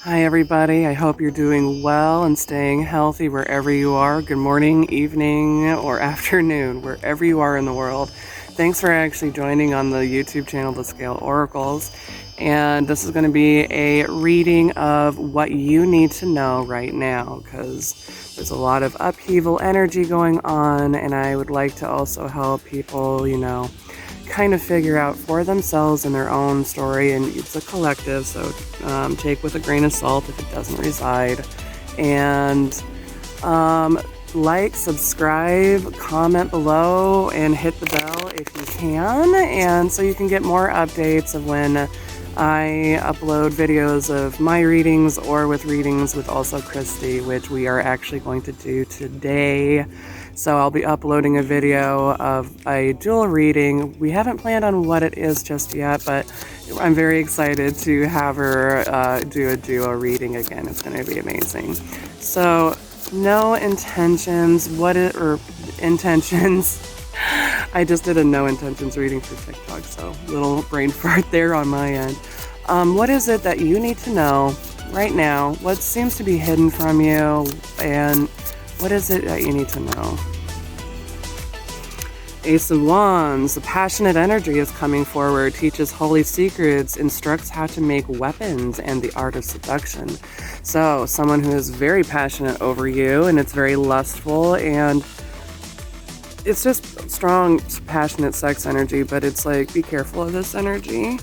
Hi, everybody. I hope you're doing well and staying healthy wherever you are. Good morning, evening, or afternoon, wherever you are in the world. Thanks for actually joining on the YouTube channel, The Scale Oracles. And this is going to be a reading of what you need to know right now, because there's a lot of upheaval energy going on, and I would like to also help people, kind of figure out for themselves in their own story. And it's a collective, so take with a grain of salt if it doesn't reside. And like, subscribe, comment below, and hit the bell if you can, and so you can get more updates of when I upload videos of my readings or with readings with also Christy, which we are actually going to do today. So I'll be uploading a video of a dual reading. We haven't planned on what it is just yet, but I'm very excited to have her do a duo reading again. It's going to be amazing. So no intentions, intentions. I just did a no intentions reading for TikTok, so little brain fart there on my end. What is it that you need to know right now? What seems to be hidden from you, and what is it that you need to know? Ace of Wands, the passionate energy is coming forward, teaches holy secrets, instructs how to make weapons, and the art of seduction. So, someone who is very passionate over you, and it's very lustful, and it's just strong, passionate sex energy, but it's like, be careful of this energy,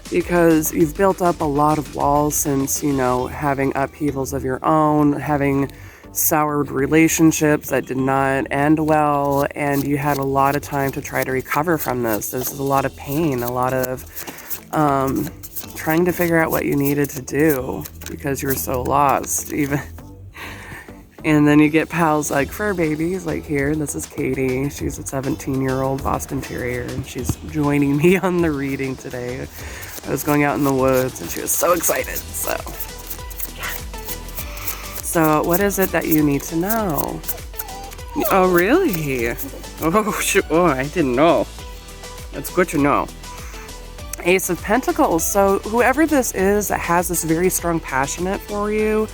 because you've built up a lot of walls since, having upheavals of your own, having soured relationships that did not end well, and you had a lot of time to try to recover from this. There's a lot of pain, a lot of trying to figure out what you needed to do because you were so lost, even. And then you get pals like fur babies, like here. This is Katie. She's a 17-year-old Boston Terrier, and she's joining me on the reading today. I was going out in the woods, and she was so excited. So what is it that you need to know? Oh, really? Oh, sure. Oh, I didn't know. That's good to know. Ace of Pentacles. So whoever this is that has this very strong passionate for you,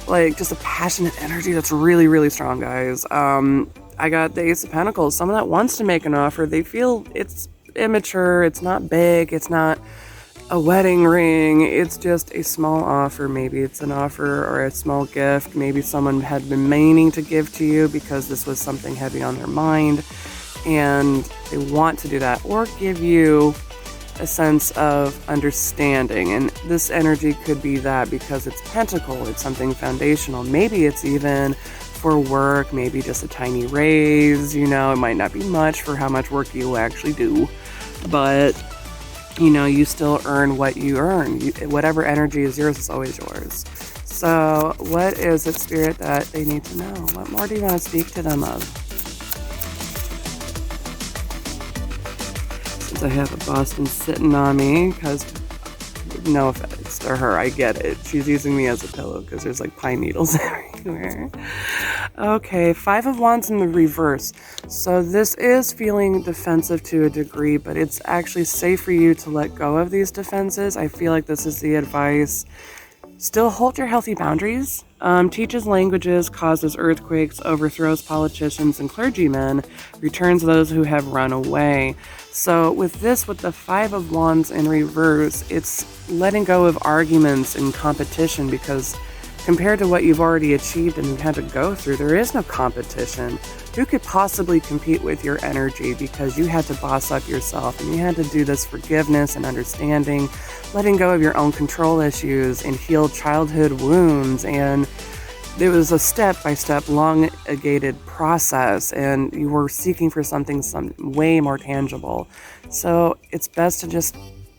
like just a passionate energy that's really, really strong, guys. I got the Ace of Pentacles. Someone that wants to make an offer, they feel it's immature, it's not big, it's not a wedding ring, it's just a small offer. Maybe it's an offer or a small gift. Maybe someone had been meaning to give to you because this was something heavy on their mind, and they want to do that, or give you a sense of understanding. And this energy could be that because it's pentacle, it's something foundational. Maybe it's even for work, maybe just a tiny raise, it might not be much for how much work you actually do, but you still earn what you earn. Whatever energy is yours is always yours. So what is it, Spirit, that they need to know? What more do you want to speak to them of? Since I have a Boston sitting on me, because no offense to her, I get it. She's using me as a pillow because there's like pine needles everywhere. Okay, Five of Wands in the reverse. So this is feeling defensive to a degree, but it's actually safe for you to let go of these defenses. I feel like this is the advice. Still hold your healthy boundaries. Teaches languages, causes earthquakes, overthrows politicians and clergymen, returns those who have run away. So with the Five of Wands in reverse, it's letting go of arguments and competition, because compared to what you've already achieved and had to go through, there is no competition. Who could possibly compete with your energy, because you had to boss up yourself and you had to do this forgiveness and understanding, letting go of your own control issues and heal childhood wounds. And there was a step-by-step, long-gated process, and you were seeking for something way more tangible. So it's best to just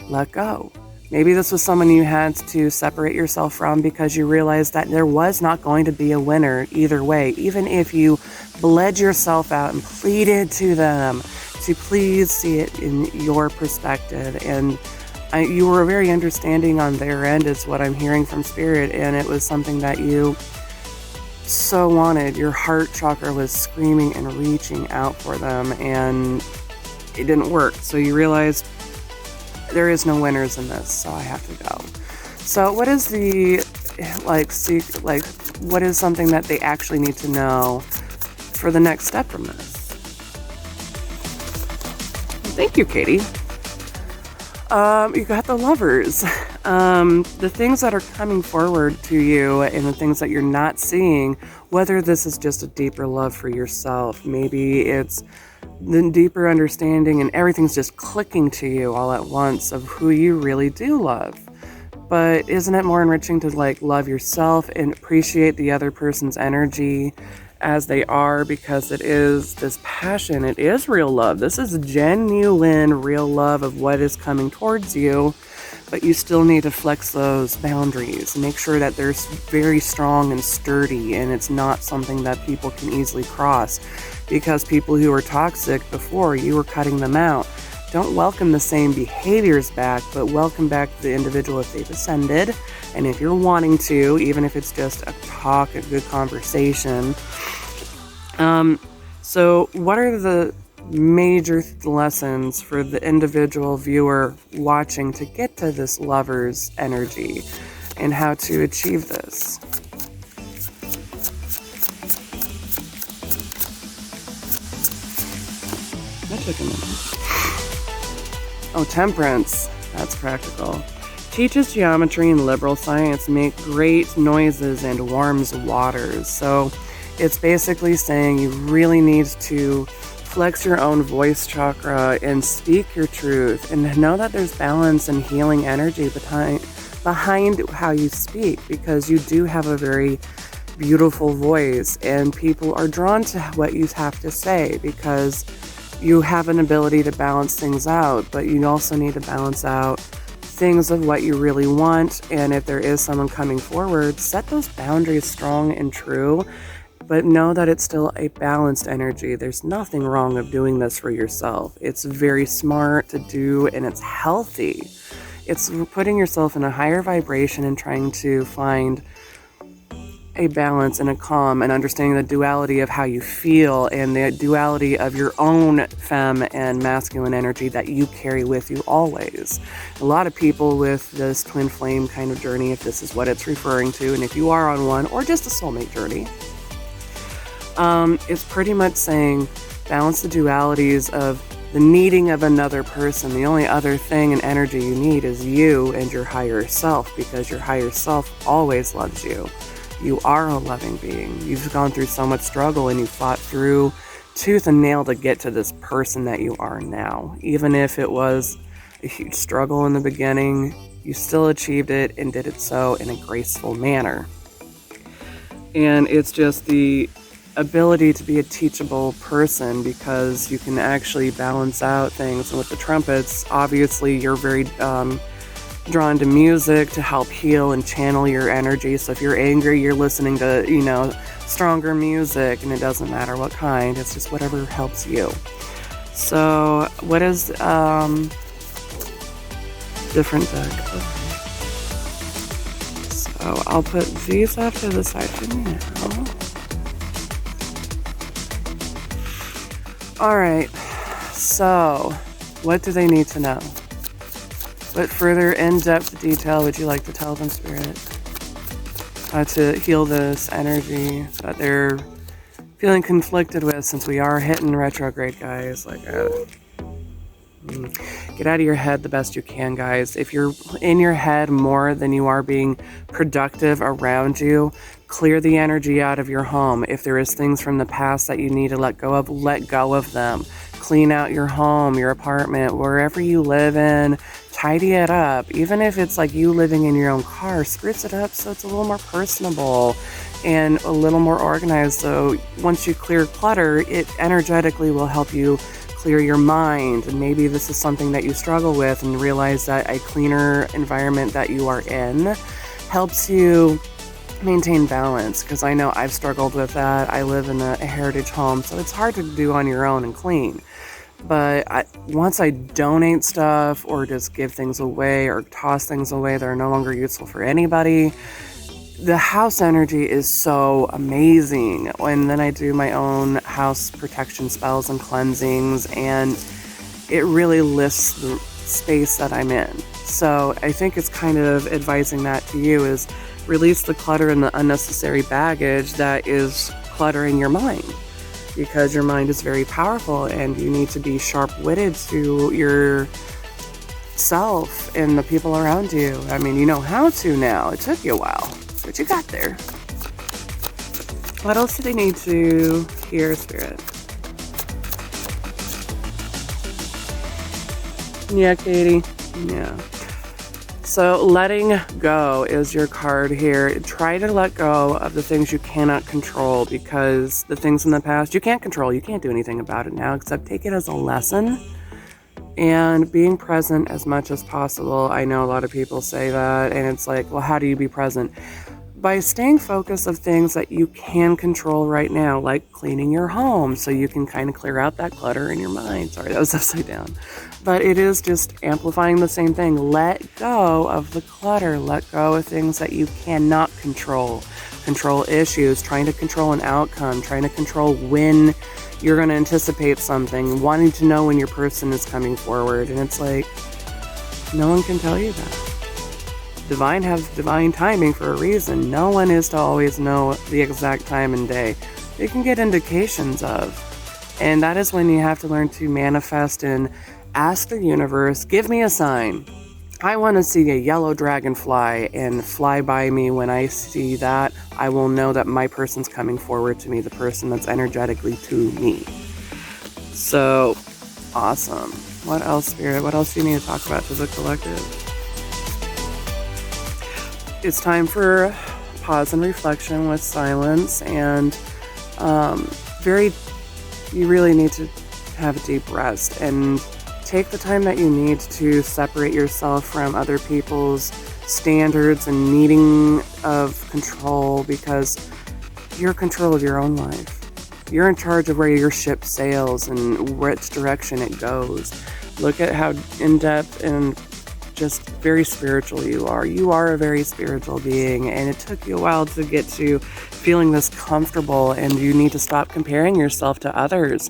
let go. Maybe this was someone you had to separate yourself from because you realized that there was not going to be a winner either way, even if you bled yourself out and pleaded to them to please see it in your perspective. And you were very understanding on their end, is what I'm hearing from Spirit, and it was something that you so wanted. Your heart chakra was screaming and reaching out for them, and it didn't work. So you realized there is no winners in this, so I have to go. So what is the like what is something that they actually need to know for the next step from this. Thank you, Katie. You got the Lovers. The things that are coming forward to you and the things that you're not seeing, whether this is just a deeper love for yourself, maybe it's the deeper understanding and everything's just clicking to you all at once of who you really do love. But isn't it more enriching to like love yourself and appreciate the other person's energy as they are, because it is this passion, it is real love. This is genuine real love of what is coming towards you, but you still need to flex those boundaries. Make sure that they're very strong and sturdy and it's not something that people can easily cross, because people who were toxic before, you were cutting them out. Don't welcome the same behaviors back, but welcome back the individual if they've ascended. And if you're wanting to, even if it's just a talk, a good conversation. So what are the major lessons for the individual viewer watching to get to this Lover's energy and how to achieve this? That took a minute. Oh, Temperance. That's practical. Teaches geometry and liberal science, make great noises and warms waters. So it's basically saying you really need to flex your own voice chakra and speak your truth and know that there's balance and healing energy behind how you speak, because you do have a very beautiful voice and people are drawn to what you have to say because you have an ability to balance things out, but you also need to balance out things of what you really want. And if there is someone coming forward, set those boundaries strong and true, but know that it's still a balanced energy. There's nothing wrong with doing this for yourself. It's very smart to do and it's healthy. It's putting yourself in a higher vibration and trying to find a balance and a calm and understanding the duality of how you feel and the duality of your own femme and masculine energy that you carry with you always. A lot of people with this twin flame kind of journey, if this is what it's referring to, and if you are on one or just a soulmate journey, it's pretty much saying balance the dualities of the needing of another person. The only other thing and energy you need is you and your higher self, because your higher self always loves you. You are a loving being. You've gone through so much struggle and you fought through tooth and nail to get to this person that you are now. Even if it was a huge struggle in the beginning, you still achieved it and did it so in a graceful manner. And it's just the ability to be a teachable person, because you can actually balance out things. And with the trumpets, obviously you're very drawn to music to help heal and channel your energy. So if you're angry, you're listening to, stronger music, and it doesn't matter what kind, it's just whatever helps you. So what is different deck? Okay. So I'll put these off to the side for now. All right, so what do they need to know? What further in-depth detail would you like to tell them, Spirit? How to heal this energy that they're feeling conflicted with, since we are hitting retrograde, guys. Get out of your head the best you can, guys. If you're in your head more than you are being productive around you, clear the energy out of your home. If there is things from the past that you need to let go of them. Clean out your home, your apartment, wherever you live in. Tidy it up. Even if it's like you living in your own car, spruce it up so it's a little more personable and a little more organized. So once you clear clutter, it energetically will help you clear your mind. And maybe this is something that you struggle with, and realize that a cleaner environment that you are in helps you maintain balance, because I know I've struggled with that. I live in a heritage home, so it's hard to do on your own and clean. But once I donate stuff or just give things away or toss things away that are no longer useful for anybody, the house energy is so amazing. And then I do my own house protection spells and cleansings, and it really lifts the space that I'm in. So I think it's kind of advising that to you is release the clutter and the unnecessary baggage that is cluttering your mind, because your mind is very powerful and you need to be sharp-witted to yourself and the people around you. I mean, you know how to now. It took you a while, but you got there. What else do they need to hear, Spirit? Yeah, Katie. Yeah. So letting go is your card here. Try to let go of the things you cannot control, because the things in the past you can't control. You can't do anything about it now except take it as a lesson and being present as much as possible. I know a lot of people say that, and it's like, well, how do you be present? By staying focused of things that you can control right now, like cleaning your home so you can kind of clear out that clutter in your mind. Sorry, that was upside down. But it is just amplifying the same thing. Let go of the clutter. Let go of things that you cannot control. Control issues, trying to control an outcome, trying to control when you're going to anticipate something, wanting to know when your person is coming forward. And it's like, no one can tell you that. Divine has divine timing for a reason. No one is to always know the exact time and day. They can get indications of. And that is when you have to learn to manifest and ask the universe, give me a sign. I want to see a yellow dragonfly and fly by me. When I see that, I will know that my person's coming forward to me, the person that's energetically to me. So, awesome. What else, Spirit? What else do you need to talk about to the collective? It's time for pause and reflection with silence, and you really need to have a deep rest and take the time that you need to separate yourself from other people's standards and needing of control, because you're in control of your own life. You're in charge of where your ship sails and which direction it goes. Look at how in-depth and just very spiritual you are. You are a very spiritual being, and it took you a while to get to feeling this comfortable, and you need to stop comparing yourself to others.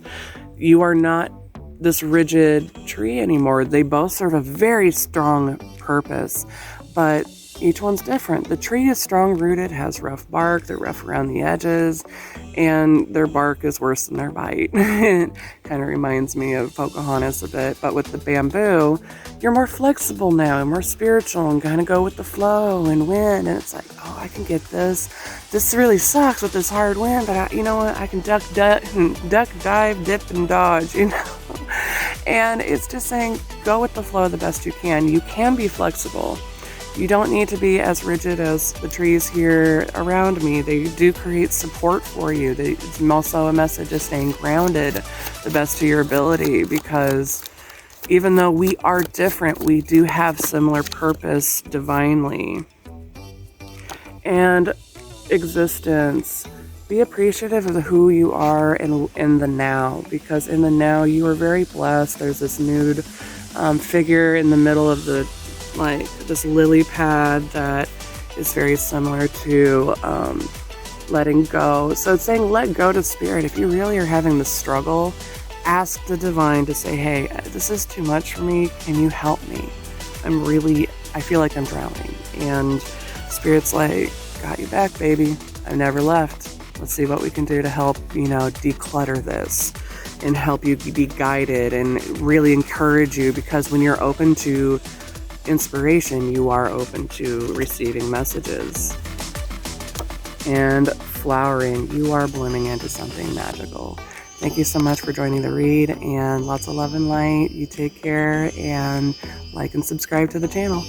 You are not this rigid tree anymore. They both serve a very strong purpose, but each one's different. The tree is strong-rooted, has rough bark, they're rough around the edges, and their bark is worse than their bite. It kind of reminds me of Pocahontas a bit, but with the bamboo, you're more flexible now and more spiritual and kind of go with the flow and wind, and it's like, oh, I can get this. This really sucks with this hard wind, but you know what? I can duck, dive, dip, and dodge, you know? And it's just saying, go with the flow the best you can. You can be flexible. You don't need to be as rigid as the trees here around me. They do create support for you. It's also a message of staying grounded the best to your ability, because even though we are different, we do have similar purpose divinely. And existence. Be appreciative of who you are in the now, because in the now you are very blessed. There's this nude figure in the middle of this lily pad that is very similar to letting go. So it's saying let go to Spirit. If you really are having this struggle, ask the divine to say, hey, this is too much for me. Can you help me? I feel like I'm drowning. And Spirit's like, got you back, baby. I've never left. Let's see what we can do to help, declutter this and help you be guided and really encourage you, because when you're open to inspiration, you are open to receiving messages. And flowering, you are blooming into something magical. Thank you so much for joining the read, and lots of love and light. You take care, and like and subscribe to the channel.